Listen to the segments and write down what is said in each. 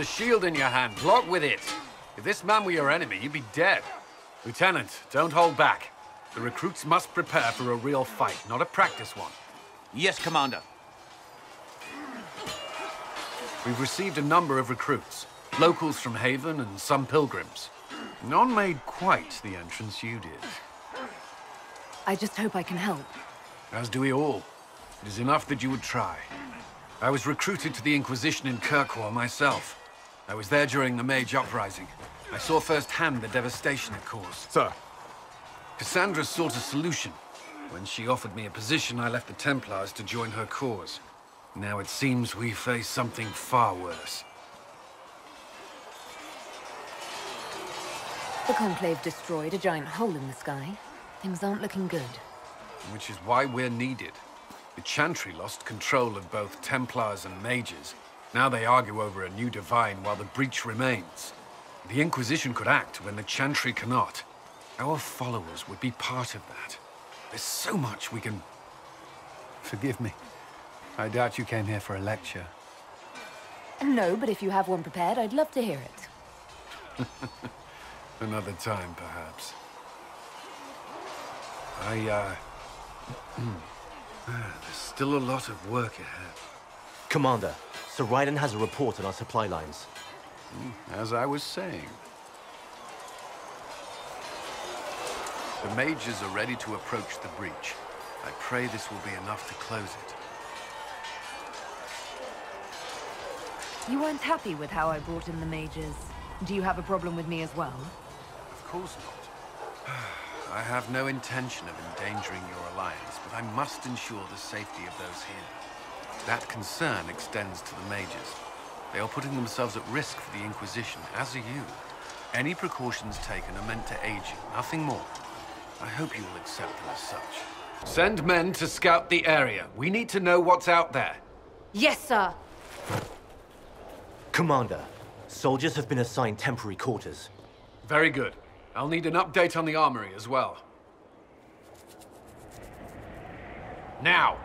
a shield in your hand. Block with it. If this man were your enemy, you'd be dead. Lieutenant, don't hold back. The recruits must prepare for a real fight, not a practice one. Yes, Commander. We've received a number of recruits. Locals from Haven and some pilgrims. None made quite the entrance you did. I just hope I can help. As do we all. It is enough that you would try. I was recruited to the Inquisition in Kirkwall myself. I was there during the Mage uprising. I saw firsthand the devastation it caused. Sir. Cassandra sought a solution. When she offered me a position, I left the Templars to join her cause. Now it seems we face something far worse. The Conclave destroyed a giant hole in the sky. Things aren't looking good. Which is why we're needed. The Chantry lost control of both Templars and Mages. Now they argue over a new divine while the breach remains. The Inquisition could act when the Chantry cannot. Our followers would be part of that. There's so much we can... Forgive me. I doubt you came here for a lecture. No, but if you have one prepared, I'd love to hear it. Another time, perhaps. There's still a lot of work ahead. Commander, Sir Ryden has a report on our supply lines. As I was saying. The Mages are ready to approach the breach. I pray this will be enough to close it. You weren't happy with how I brought in the Mages. Do you have a problem with me as well? Of course not. I have no intention of endangering your alliance, but I must ensure the safety of those here. That concern extends to the Mages. They are putting themselves at risk for the Inquisition, as are you. Any precautions taken are meant to aid you, nothing more. I hope you will accept them as such. Send men to scout the area. We need to know what's out there. Yes, sir! Commander, soldiers have been assigned temporary quarters. Very good. I'll need an update on the armory as well. Now!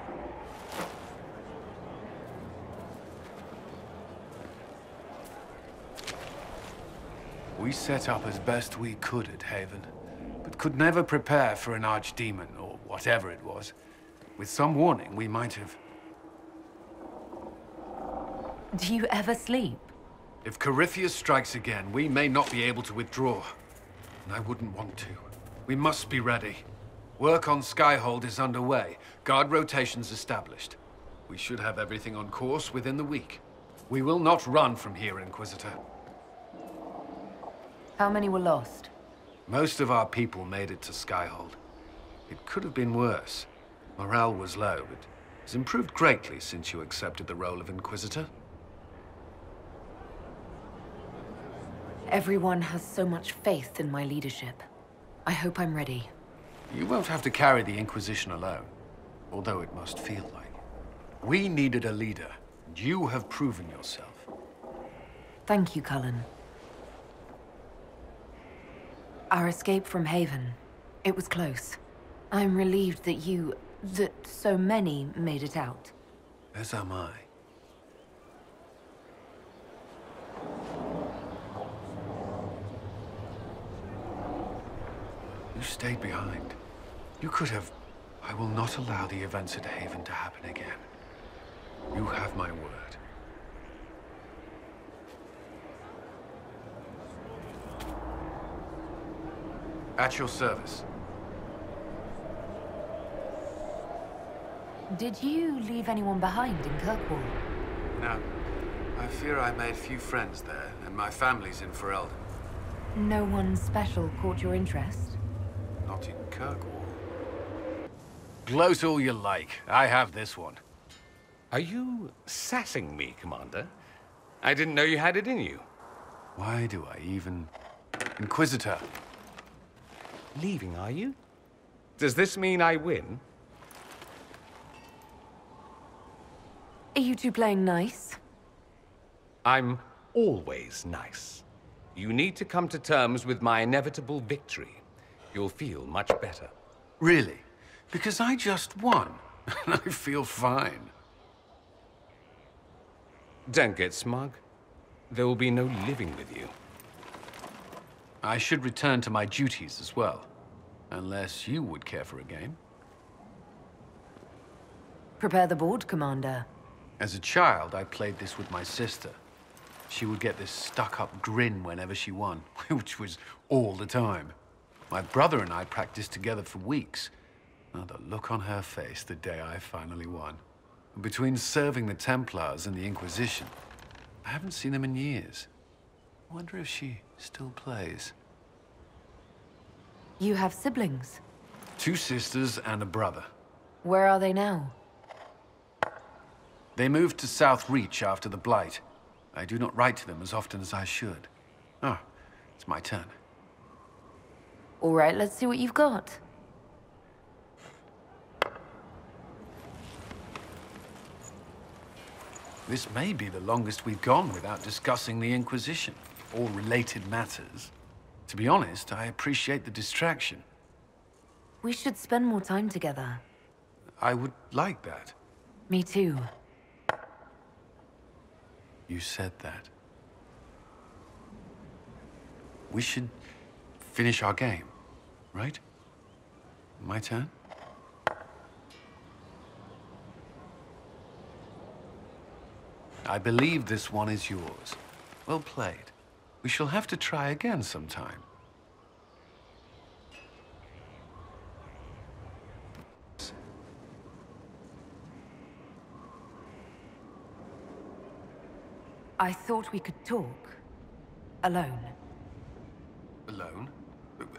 We set up as best we could at Haven, but could never prepare for an archdemon, or whatever it was. With some warning, we might have... Do you ever sleep? If Corypheus strikes again, we may not be able to withdraw. And I wouldn't want to. We must be ready. Work on Skyhold is underway. Guard rotations established. We should have everything on course within the week. We will not run from here, Inquisitor. How many were lost? Most of our people made it to Skyhold. It could have been worse. Morale was low, but has improved greatly since you accepted the role of Inquisitor. Everyone has so much faith in my leadership. I hope I'm ready. You won't have to carry the Inquisition alone, although it must feel like. We needed a leader, and you have proven yourself. Thank you, Cullen. Our escape from Haven, it was close. I'm relieved that so many made it out. As am I. You stayed behind. You could have... I will not allow the events at Haven to happen again. You have my word. At your service. Did you leave anyone behind in Kirkwall? No. I fear I made few friends there, and my family's in Ferelden. No one special caught your interest? Not in Kirkwall. Gloat all you like. I have this one. Are you sassing me, Commander? I didn't know you had it in you. Why do I even... Inquisitor. Leaving, are you? Does this mean I win? Are you two playing nice? I'm always nice. You need to come to terms with my inevitable victory. You'll feel much better. Really? Because I just won. And I feel fine. Don't get smug. There will be no living with you. I should return to my duties as well. Unless you would care for a game. Prepare the board, Commander. As a child, I played this with my sister. She would get this stuck-up grin whenever she won, which was all the time. My brother and I practiced together for weeks. Oh, the look on her face the day I finally won. Between serving the Templars and the Inquisition, I haven't seen them in years. I wonder if she still plays. You have siblings? 2 sisters and a brother. Where are they now? They moved to South Reach after the Blight. I do not write to them as often as I should. Ah, it's my turn. All right, let's see what you've got. This may be the longest we've gone without discussing the Inquisition, or related matters. To be honest, I appreciate the distraction. We should spend more time together. I would like that. Me too. You said that. We should finish our game, right? My turn? I believe this one is yours. Well played. We shall have to try again sometime. I thought we could talk. Alone. Alone?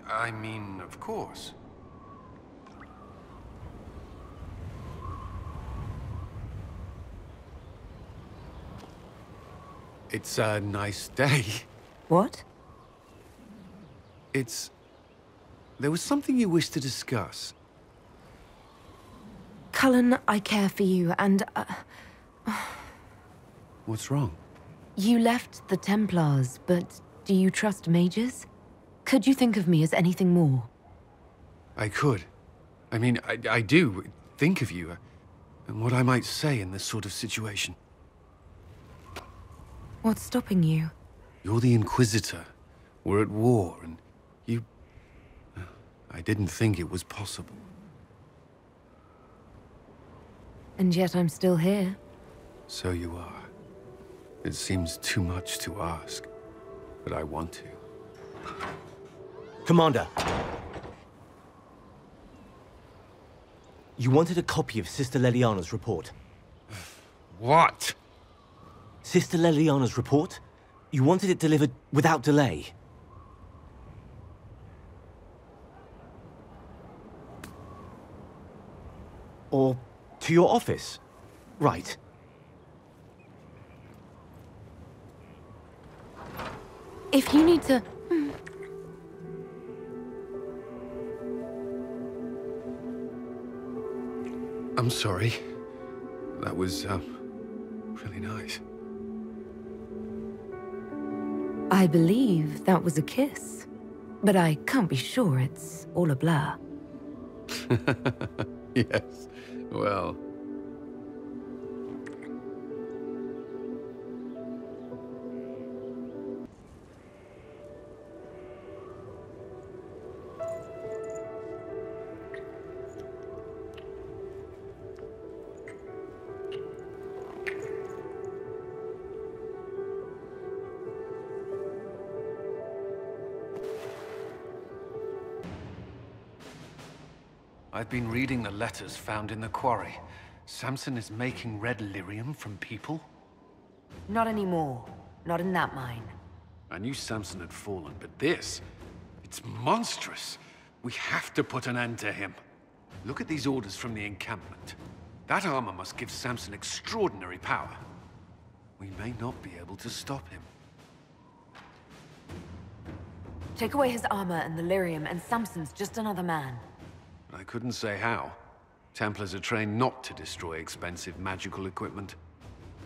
I mean, of course. It's a nice day. What? There was something you wished to discuss. Cullen, I care for you, and What's wrong? you left the Templars, but do you trust mages? Could you think of me as anything more? I could. I mean, I do think of you, and what I might say in this sort of situation. What's stopping you? You're the Inquisitor. We're at war, and you... I didn't think it was possible. And yet I'm still here. So you are. It seems too much to ask, but I want to. Commander. You wanted a copy of Sister Leliana's report. What? Sister Leliana's report? You wanted it delivered without delay. Or to your office. Right. If you need to... I'm sorry. That was, really nice. I believe that was a kiss. But I can't be sure, it's all a blur. Yes. Well... I've been reading the letters found in the quarry. Samson is making red lyrium from people? Not anymore. Not in that mine. I knew Samson had fallen, but this... it's monstrous. We have to put an end to him. Look at these orders from the encampment. That armor must give Samson extraordinary power. We may not be able to stop him. Take away his armor and the lyrium, and Samson's just another man. I couldn't say how. Templars are trained not to destroy expensive magical equipment.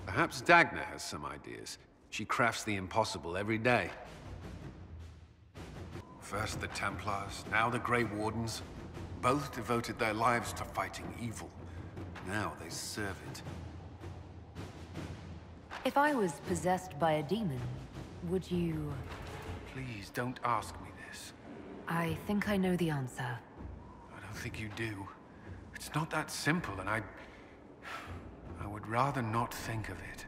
Perhaps Dagna has some ideas. She crafts the impossible every day. First the Templars, now the Grey Wardens. Both devoted their lives to fighting evil. Now they serve it. If I was possessed by a demon, would you... Please don't ask me this. I think I know the answer. I don't think you do. It's not that simple, and I would rather not think of it.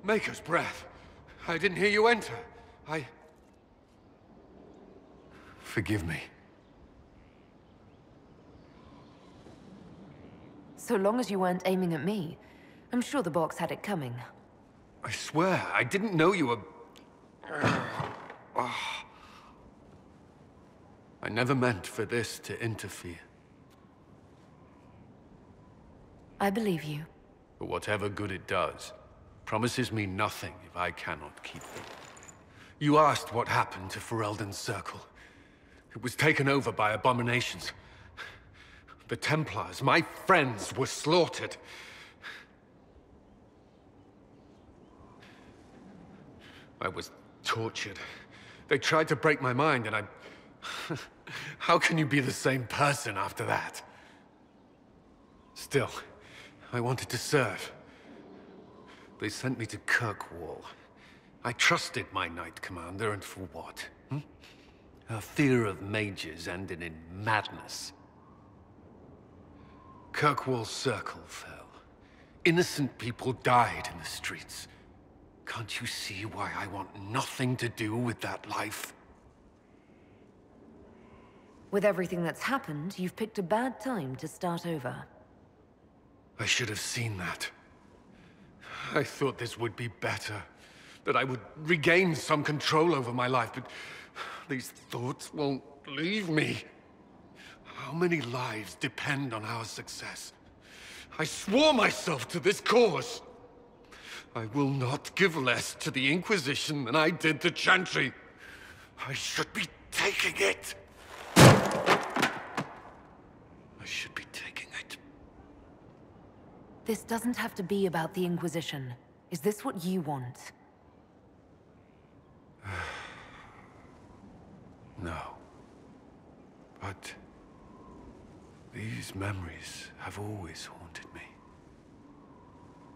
Maker's breath. I didn't hear you enter. Forgive me. So long as you weren't aiming at me, I'm sure the box had it coming. I swear, I didn't know you were... I never meant for this to interfere. I believe you. But whatever good it does, promises me nothing if I cannot keep them. You asked what happened to Ferelden's Circle. It was taken over by abominations. The Templars, my friends, were slaughtered. I was tortured. They tried to break my mind, and I... How can you be the same person after that? Still, I wanted to serve. They sent me to Kirkwall. I trusted my Knight Commander, and for what? Her fear of mages ended in madness. Kirkwall's Circle fell. Innocent people died in the streets. Can't you see why I want nothing to do with that life? With everything that's happened, you've picked a bad time to start over. I should have seen that. I thought this would be better. That I would regain some control over my life, but these thoughts won't leave me. How many lives depend on our success? I swore myself to this cause. I will not give less to the Inquisition than I did to Chantry. I should be taking it. I should be taking it. This doesn't have to be about the Inquisition. Is this what you want? No. But these memories have always haunted me.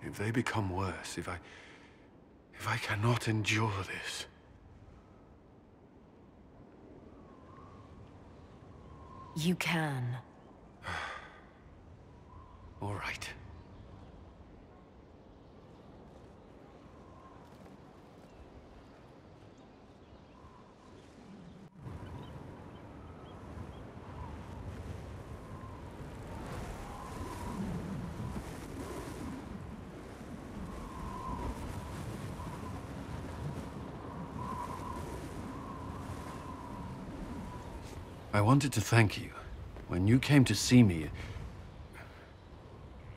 If they become worse, if I cannot endure this... You can. All right. I wanted to thank you. When you came to see me,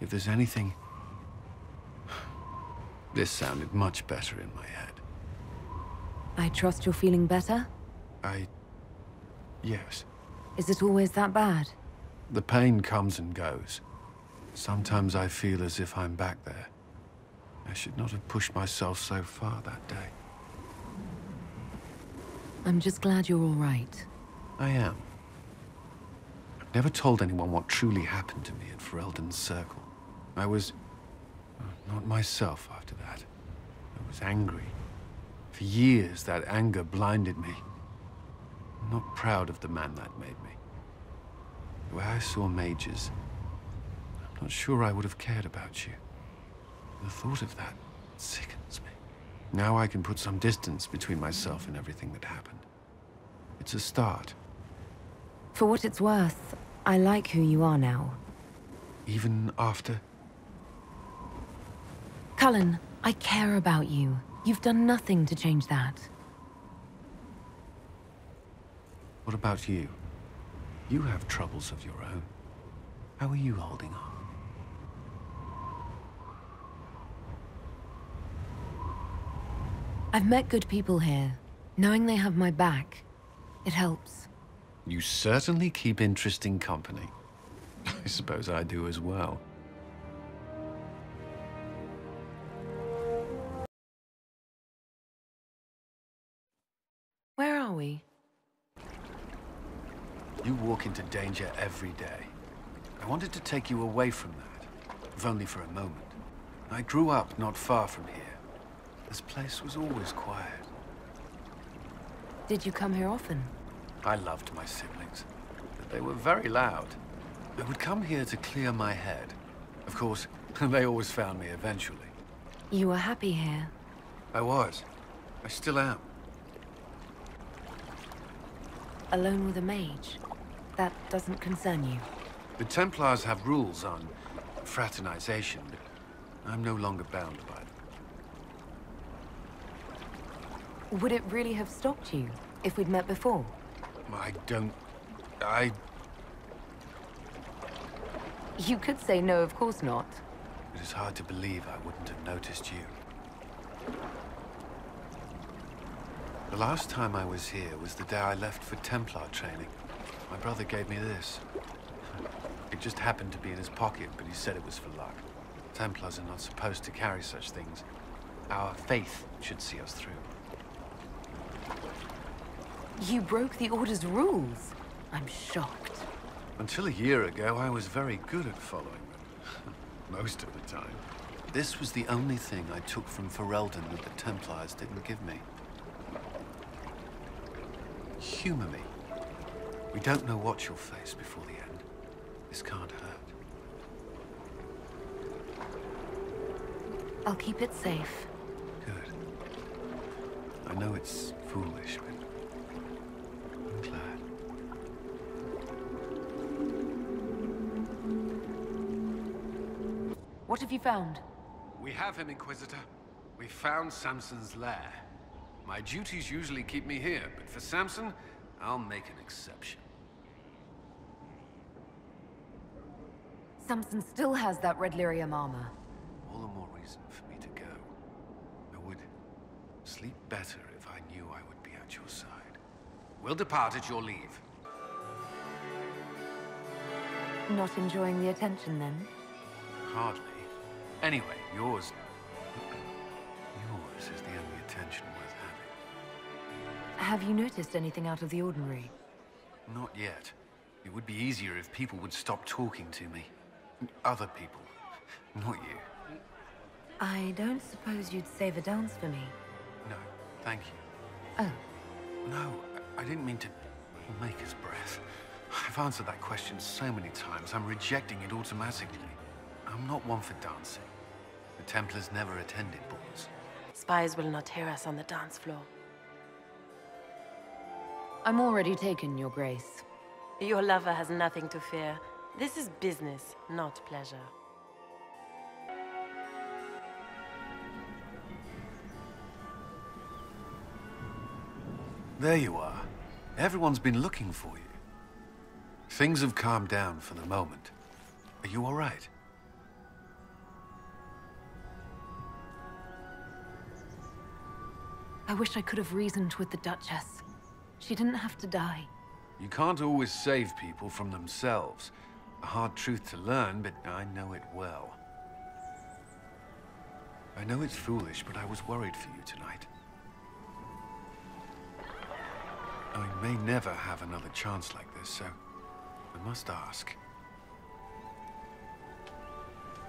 if there's anything... This sounded much better in my head. I trust you're feeling better? Yes. Is it always that bad? The pain comes and goes. Sometimes I feel as if I'm back there. I should not have pushed myself so far that day. I'm just glad you're all right. I am. I've never told anyone what truly happened to me at Ferelden's Circle. I was... not myself after that. I was angry. For years, that anger blinded me. I'm not proud of the man that made me. The way I saw mages, I'm not sure I would have cared about you. The thought of that sickens me. Now I can put some distance between myself and everything that happened. It's a start. For what it's worth, I like who you are now. Even after... Cullen, I care about you. You've done nothing to change that. What about you? You have troubles of your own. How are you holding on? I've met good people here. Knowing they have my back, it helps. You certainly keep interesting company. I suppose I do as well. Where are we? You walk into danger every day. I wanted to take you away from that, if only for a moment. I grew up not far from here. This place was always quiet. Did you come here often? I loved my siblings, but they were very loud. I would come here to clear my head. Of course, they always found me eventually. You were happy here. I was. I still am. Alone with a mage. That doesn't concern you. The Templars have rules on fraternization, but I'm no longer bound by them. Would it really have stopped you if we'd met before? You could say no, of course not. It is hard to believe I wouldn't have noticed you. The last time I was here was the day I left for Templar training. My brother gave me this. It just happened to be in his pocket, but he said it was for luck. Templars are not supposed to carry such things. Our faith should see us through. You broke the Order's rules. I'm shocked. Until a year ago, I was very good at following them. Most of the time. This was the only thing I took from Ferelden that the Templars didn't give me. Humor me. We don't know what you'll face before the end. This can't hurt. I'll keep it safe. Good. I know it's foolish, but I'm glad. What have you found? We have him, Inquisitor. We found Samson's lair. My duties usually keep me here, but for Samson, I'll make an exception. Samson still has that red lyrium armor. All the more reason for me to go. I would sleep better if I knew I would be at your side. We'll depart at your leave. Not enjoying the attention, then? Hardly. Anyway, yours is the only attention worth having. Have you noticed anything out of the ordinary? Not yet. It would be easier if people would stop talking to me. Other people. Not you. I don't suppose you'd save a dance for me? No, thank you. Oh. No, I didn't mean to make his breath. I've answered that question so many times, I'm rejecting it automatically. I'm not one for dancing. The Templars never attended balls. Spies will not hear us on the dance floor. I'm already taken, Your Grace. Your lover has nothing to fear. This is business, not pleasure. There you are. Everyone's been looking for you. Things have calmed down for the moment. Are you all right? I wish I could have reasoned with the Duchess. She didn't have to die. You can't always save people from themselves. A hard truth to learn, but I know it well. I know it's foolish, but I was worried for you tonight. I may never have another chance like this, so I must ask.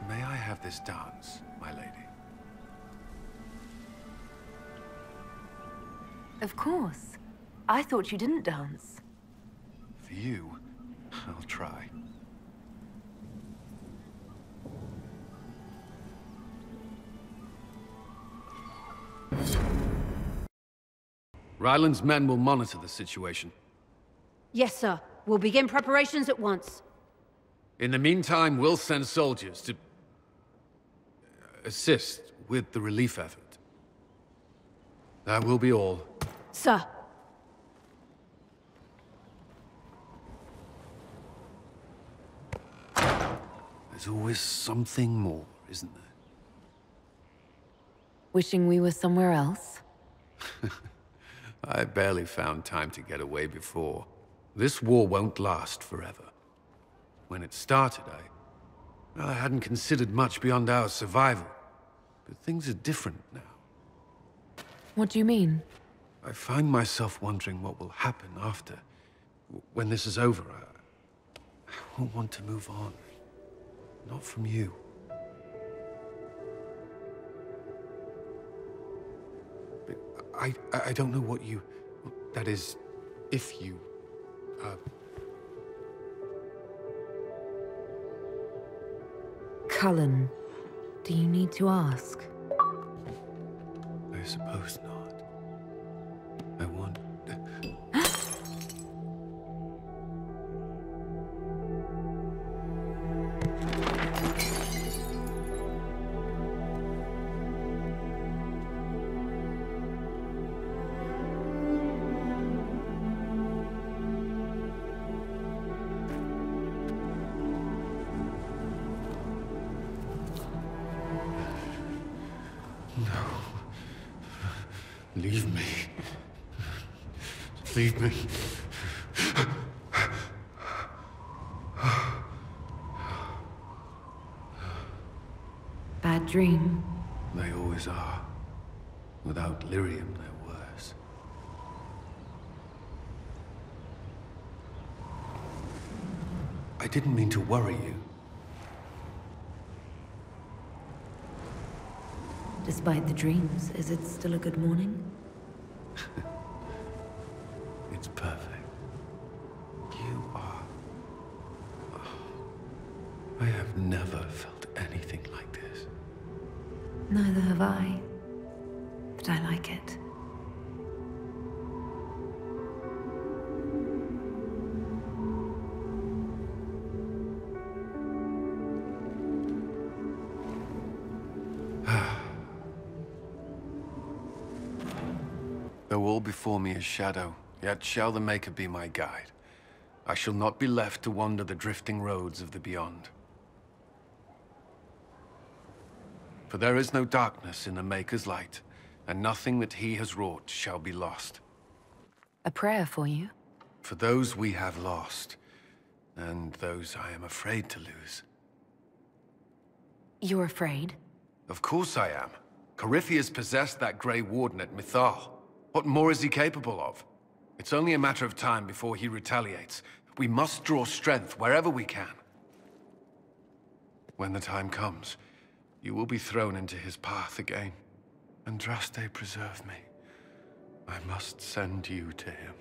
May I have this dance, my lady? Of course. I thought you didn't dance. For you, I'll try. Ryland's men will monitor the situation. Yes, sir. We'll begin preparations at once. In the meantime, we'll send soldiers to assist with the relief effort. That will be all. Sir. There's always something more, isn't there? Wishing we were somewhere else? I barely found time to get away before. This war won't last forever. When it started, I hadn't considered much beyond our survival. But things are different now. What do you mean? I find myself wondering what will happen after. When this is over, I won't want to move on. Not from you. But I don't know what you... That is, if you... Cullen, do you need to ask? I suppose not. I want... Leave me. Leave me. Bad dream? They always are. Without lyrium, they're worse. I didn't mean to worry you. Despite the dreams, is it still a good morning? It's perfect. You are... I have never felt anything like this. Neither have I. But I like it. Though all before me is shadow, yet shall the Maker be my guide. I shall not be left to wander the drifting roads of the beyond. For there is no darkness in the Maker's light, and nothing that he has wrought shall be lost. A prayer for you? For those we have lost, and those I am afraid to lose. You're afraid? Of course I am. Corypheus possessed that Grey Warden at Mythal. What more is he capable of? It's only a matter of time before he retaliates. We must draw strength wherever we can. When the time comes, you will be thrown into his path again. Andraste, preserve me. I must send you to him.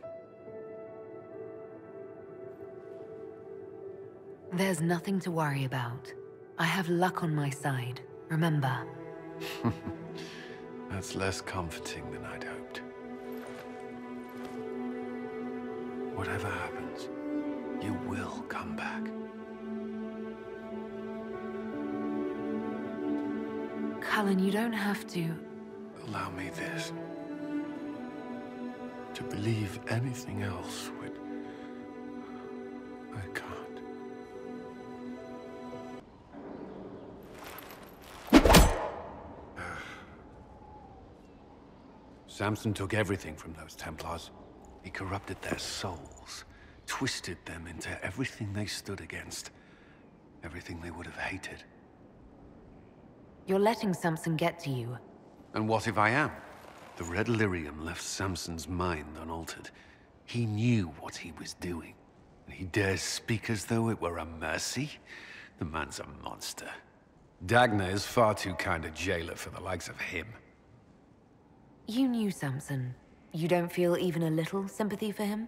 There's nothing to worry about. I have luck on my side, remember. That's less comforting than I'd hoped. Whatever happens, you will come back. Cullen, you don't have to... Allow me this. To believe anything else would... I can't. Samson took everything from those Templars. He corrupted their souls, twisted them into everything they stood against, everything they would have hated. You're letting Samson get to you. And what if I am? The red lyrium left Samson's mind unaltered. He knew what he was doing, and he dares speak as though it were a mercy? The man's a monster. Dagna is far too kind a jailer for the likes of him. You knew Samson. You don't feel even a little sympathy for him?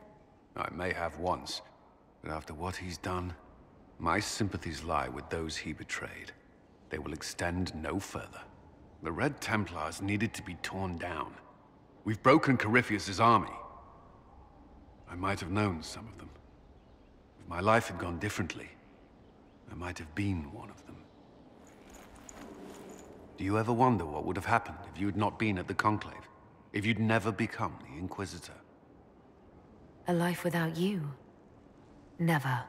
I may have once, but after what he's done, my sympathies lie with those he betrayed. They will extend no further. The Red Templars needed to be torn down. We've broken Corypheus's army. I might have known some of them. If my life had gone differently, I might have been one of them. Do you ever wonder what would have happened if you had not been at the Conclave? If you'd never become the Inquisitor? A life without you? Never.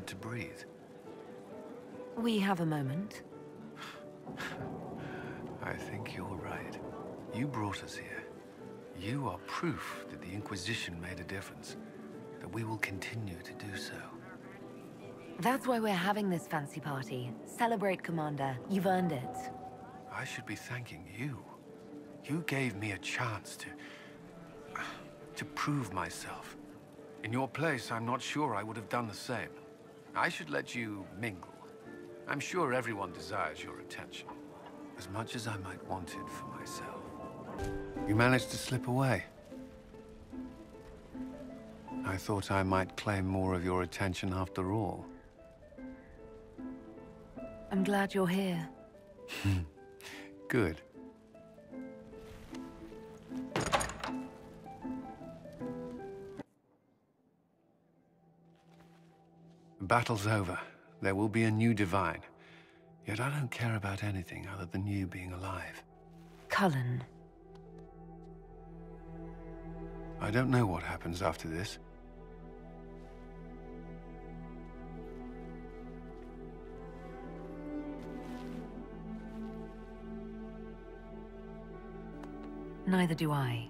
to breathe. We have a moment. I think you're right. You brought us here. You are proof that the Inquisition made a difference, that we will continue to do so. That's why we're having this fancy party. Celebrate, Commander. You've earned it. I should be thanking you. You gave me a chance to prove myself. In your place, I'm not sure I would have done the same. I should let you mingle. I'm sure everyone desires your attention, as much as I might want it for myself. You managed to slip away. I thought I might claim more of your attention after all. I'm glad you're here. Good. The battle's over. There will be a new Divine. Yet I don't care about anything other than you being alive. Cullen. I don't know what happens after this. Neither do I.